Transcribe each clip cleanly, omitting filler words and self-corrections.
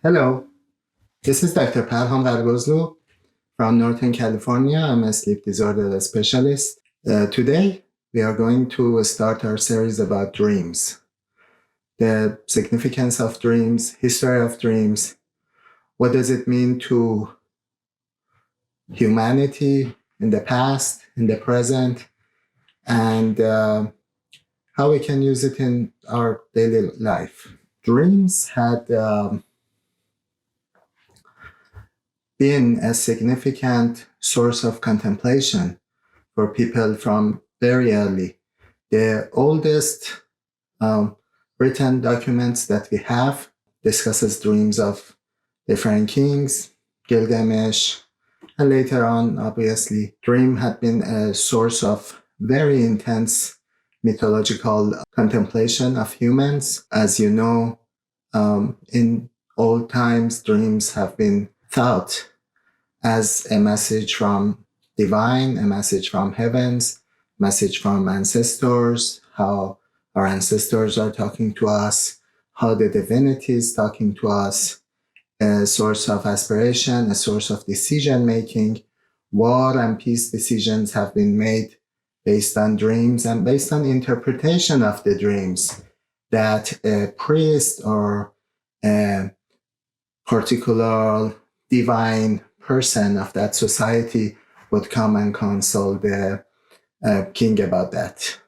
Hello, this is Dr. Shayan Gharagozlou from Northern California. I'm a sleep disorder specialist. Today, we are going to start our series about dreams, the significance of dreams, history of dreams, what does it mean to humanity in the past, in the present, and how we can use it in our daily life. Dreams had been a significant source of contemplation for people from very early. The oldest written documents that we have discusses dreams of different kings, Gilgamesh, and later on, obviously, dream had been a source of very intense mythological contemplation of humans. As you know, in old times, dreams have been thought as a message from divine, a message from heavens, message from ancestors, how our ancestors are talking to us, how the divinity is talking to us, a source of aspiration, a source of decision making. War and peace decisions have been made based on dreams and based on interpretation of the dreams that a priest or a particular divine person of that society would come and console the king about that.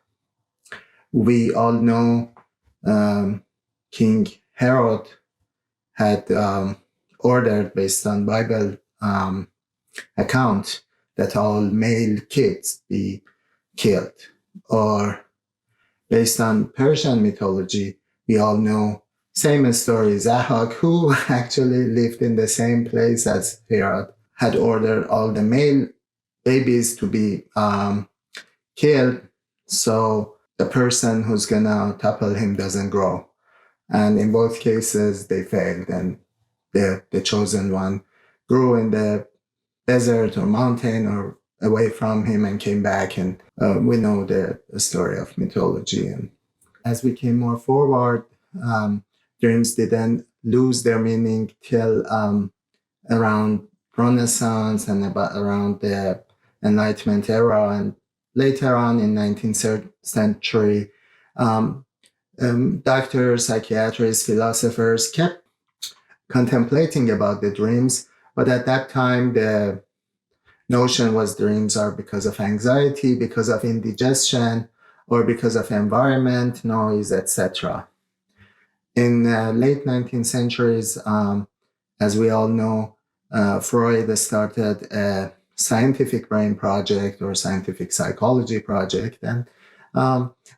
We all know King Herod had ordered, based on Bible account, that all male kids be killed. Or based on Persian mythology, we all know same story, Zahak, who actually lived in the same place as Herod, had ordered all the male babies to be killed, so the person who's gonna topple him doesn't grow. And in both cases, they failed, and the chosen one grew in the desert or mountain or away from him and came back. And we know the story of mythology. And as we came more forward, dreams didn't lose their meaning till around Renaissance and about around the Enlightenment era, and later on in 19th century, doctors, psychiatrists, philosophers kept contemplating about the dreams, but at that time the notion was dreams are because of anxiety, because of indigestion, or because of environment, noise, etc. In late 19th centuries, as we all know, Freud started a scientific brain project or scientific psychology project. And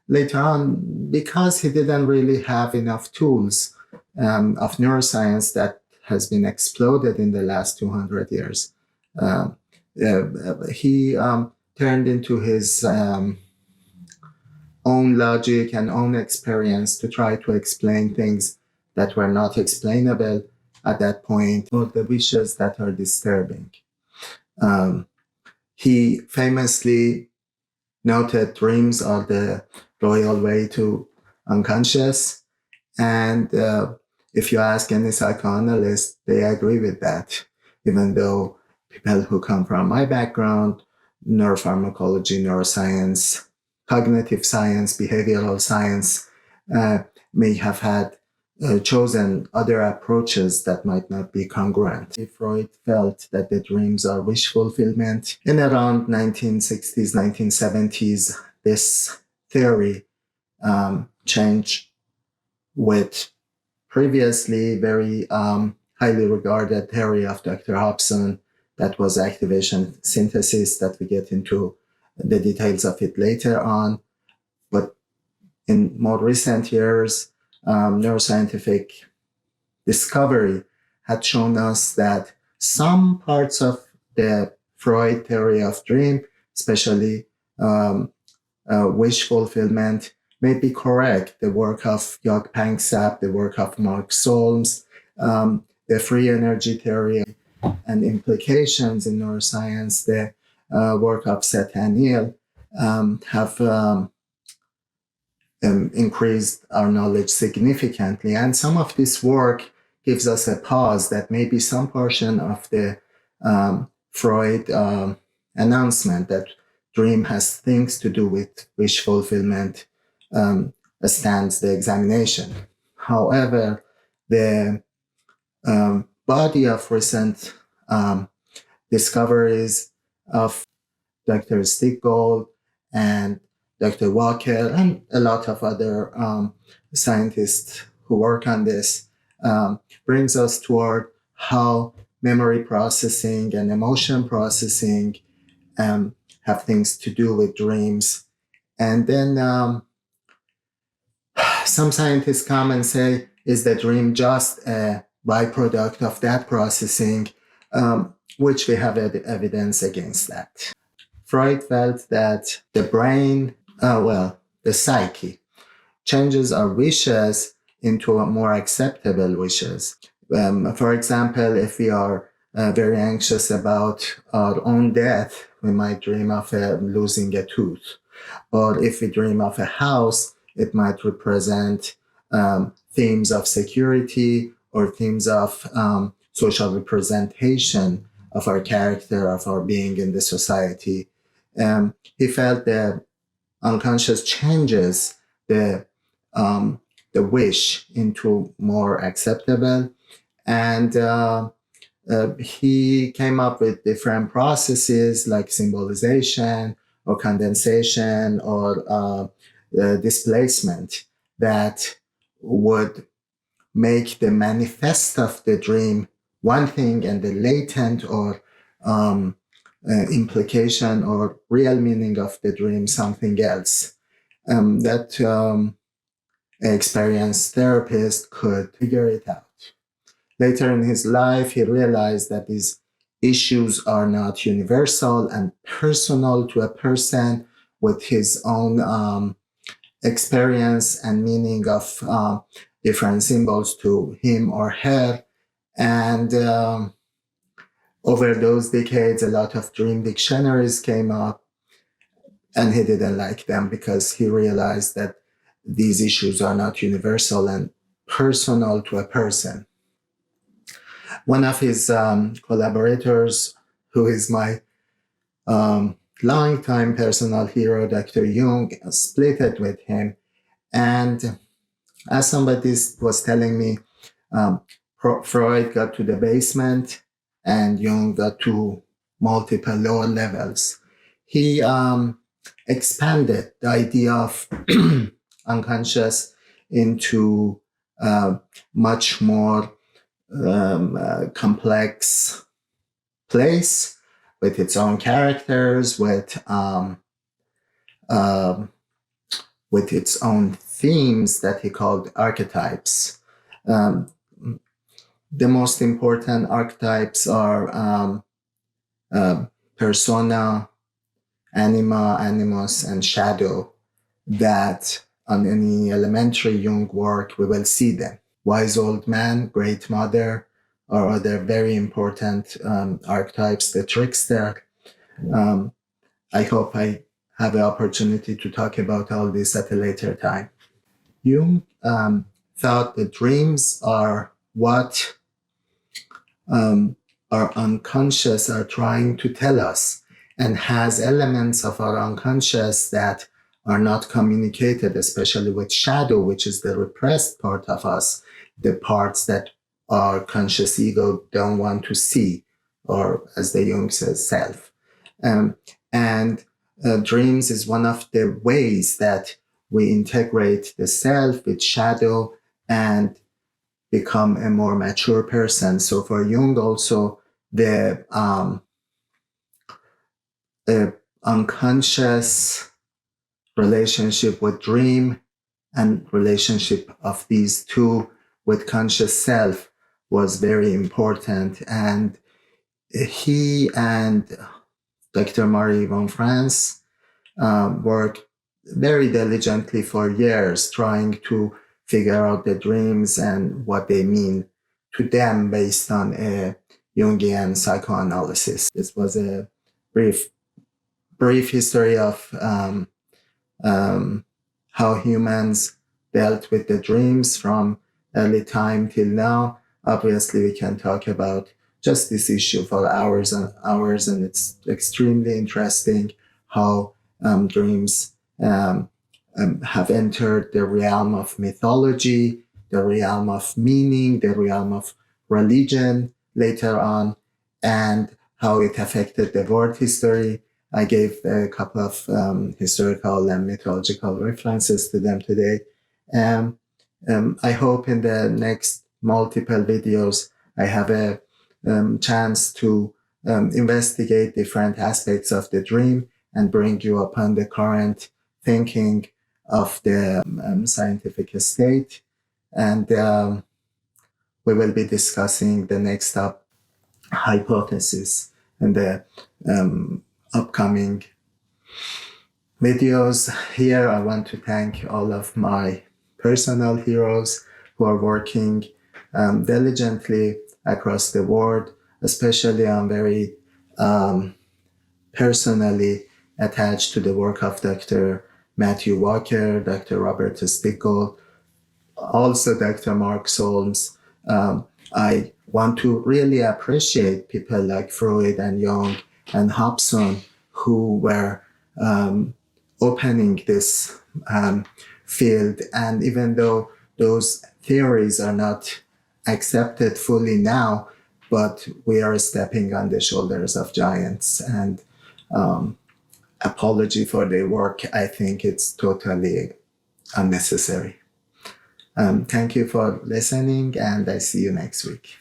later on, because he didn't really have enough tools of neuroscience that has been exploded in the last 200 years, he turned into his own logic and own experience to try to explain things that were not explainable at that point, or the wishes that are disturbing. He famously noted dreams are the royal way to unconscious. And if you ask any psychoanalyst, they agree with that, even though people who come from my background, neuropharmacology, neuroscience, cognitive science, behavioral science, may have had chosen other approaches that might not be congruent. Freud felt that the dreams are wish fulfillment. In around 1960s, 1970s, this theory changed with previously very highly regarded theory of Dr. Hobson, that was activation synthesis, that we get into the details of it later on. But in more recent years, neuroscientific discovery had shown us that some parts of the Freud theory of dream, especially wish fulfillment, may be correct. The work of Jung Pangsap, the work of Mark Solms, the free energy theory and implications in neuroscience, the work of Seth and Neil have increased our knowledge significantly. And some of this work gives us a pause that maybe some portion of the Freud announcement that dream has things to do with wish fulfillment stands the examination. However, the body of recent discoveries of Dr. Stiggold and Dr. Walker and a lot of other scientists who work on this brings us toward how memory processing and emotion processing have things to do with dreams. And then some scientists come and say, is the dream just a byproduct of that processing? Which we have evidence against that. Freud felt that the brain, the psyche, changes our wishes into more acceptable wishes. For example, if we are very anxious about our own death, we might dream of losing a tooth. Or if we dream of a house, it might represent themes of security or themes of social representation of our character, of our being in the society. He felt that unconscious changes the wish into more acceptable, and he came up with different processes like symbolization or condensation or displacement that would make the manifest of the dream one thing and the latent or implication or real meaning of the dream something else. That experienced therapist could figure it out. Later in his life, he realized that these issues are not universal and personal to a person with his own experience and meaning of different symbols to him or her. And over those decades, a lot of dream dictionaries came up, and he didn't like them because he realized that these issues are not universal and personal to a person. One of his collaborators, who is my longtime personal hero, Dr. Jung, split it with him. And as somebody was telling me, Freud got to the basement and Jung got to multiple lower levels. He expanded the idea of unconscious into much more complex place with its own characters, with its own themes that he called archetypes. The most important archetypes are persona, anima, animus, and shadow, that on any elementary Jung work we will see them. Wise old man, great mother, or other very important archetypes, the trickster. I hope I have the opportunity to talk about all this at a later time. Jung thought that dreams are what our unconscious are trying to tell us, and has elements of our unconscious that are not communicated, especially with shadow, which is the repressed part of us, the parts that our conscious ego don't want to see, or as the Jung says, self. And dreams is one of the ways that we integrate the self with shadow and become a more mature person. So for Jung also, the unconscious relationship with dream and relationship of these two with conscious self was very important. And he and Dr. Marie von Franz worked very diligently for years trying to figure out the dreams and what they mean to them based on a Jungian psychoanalysis. This was a brief history of how humans dealt with the dreams from early time till now. obviously we can talk about just this issue for hours and hours, and it's extremely interesting how dreams have entered the realm of mythology, the realm of meaning, the realm of religion later on, and how it affected the world history. I gave a couple of historical and mythological references to them today. Um, I hope in the next multiple videos I have a chance to investigate different aspects of the dream and bring you upon the current thinking of the scientific state. And we will be discussing the next up hypothesis in the upcoming videos. Here, I want to thank all of my personal heroes who are working diligently across the world. Especially, I'm very personally attached to the work of Dr. Matthew Walker, Dr. Robert Stickle, also Dr. Mark Solms. I want to really appreciate people like Freud and Jung and Hobson who were opening this field. And even though those theories are not accepted fully now, but we are stepping on the shoulders of giants. And apology for their work, I think it's totally unnecessary. Thank you for listening, and I see you next week.